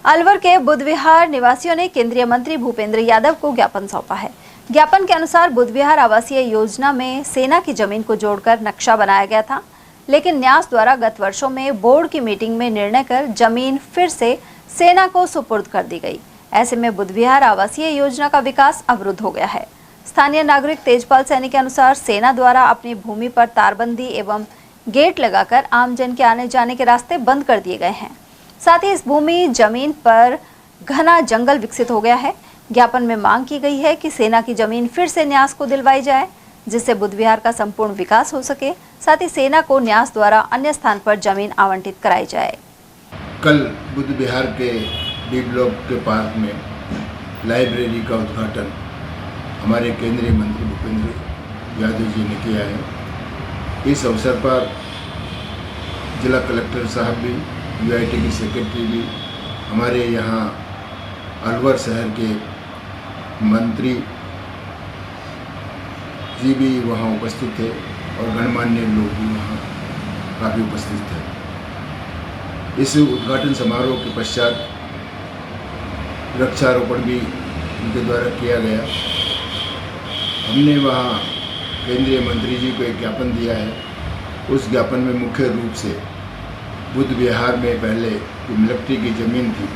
अलवर के बुद्ध विहार निवासियों ने केंद्रीय मंत्री भूपेंद्र यादव को ज्ञापन सौंपा है। ज्ञापन के अनुसार बुद्ध विहार आवासीय योजना में सेना की जमीन को जोड़कर नक्शा बनाया गया था, लेकिन न्यास द्वारा गत वर्षों में बोर्ड की मीटिंग में निर्णय कर जमीन फिर से सेना को सुपुर्द कर दी गई। ऐसे में बुद्ध विहार आवासीय योजना का विकास अवरुद्ध हो गया है। स्थानीय नागरिक तेजपाल सैनी के अनुसार सेना द्वारा अपनी भूमि पर तारबंदी एवं गेट लगाकर आमजन के आने जाने के रास्ते बंद कर दिए गए हैं। साथ ही इस भूमि जमीन पर घना जंगल विकसित हो गया है। ज्ञापन में मांग की गई है कि सेना की जमीन फिर से न्यास को दिलवाई जाए, जिससे बुद्ध विहार का संपूर्ण विकास हो सके। साथ ही सेना को न्यास द्वारा अन्य स्थान पर जमीन आवंटित कराई जाए। कल बुद्ध विहार के डी ब्लॉक के पार्क में लाइब्रेरी का उद्घाटन हमारे केंद्रीय मंत्री भूपेंद्र यादव जी ने किया है। इस अवसर पर जिला कलेक्टर साहब भी, यूआईटी की सेक्रेटरी भी, हमारे यहाँ अलवर शहर के मंत्री जी भी वहाँ उपस्थित थे और गणमान्य लोग भी वहाँ काफ़ी उपस्थित थे। इस उद्घाटन समारोह के पश्चात वृक्षारोपण भी उनके द्वारा किया गया। हमने वहाँ केंद्रीय मंत्री जी को एक ज्ञापन दिया है। उस ज्ञापन में मुख्य रूप से बुद्ध विहार में पहले जो मिलिट्री की ज़मीन थी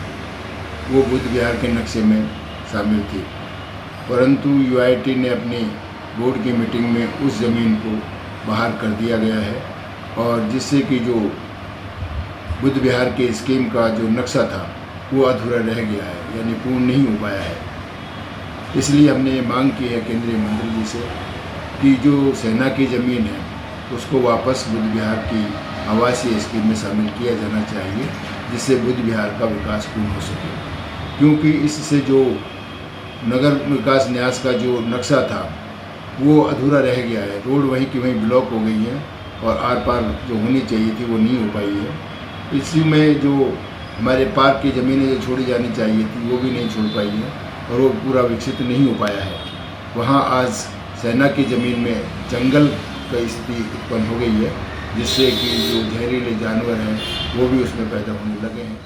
वो बुद्ध विहार के नक्शे में शामिल थी, परंतु यूआईटी ने अपनी बोर्ड की मीटिंग में उस ज़मीन को बाहर कर दिया गया है और जिससे कि जो बुद्ध विहार के स्कीम का जो नक्शा था वो अधूरा रह गया है, यानी पूर्ण नहीं हो पाया है। इसलिए हमने मांग की है केंद्रीय मंत्री जी से कि जो सेना की ज़मीन है उसको वापस बुद्ध विहार की आवासीय स्कीम में शामिल किया जाना चाहिए, जिससे बुद्ध विहार का विकास पूर्ण हो सके। क्योंकि इससे जो नगर विकास न्यास का जो नक्शा था वो अधूरा रह गया है। रोड वहीं की वहीं ब्लॉक हो गई है और आर पार जो होनी चाहिए थी वो नहीं हो पाई है। इसी में जो हमारे पार्क की ज़मीनें जो छोड़ी जानी चाहिए थी वो भी नहीं छोड़ पाई है और वो पूरा विकसित नहीं हो पाया है। वहाँ आज सेना की ज़मीन में जंगल की स्थिति उत्पन्न हो गई है, जिससे कि जो जहरीले जानवर हैं वो भी उसमें पैदा होने लगे हैं।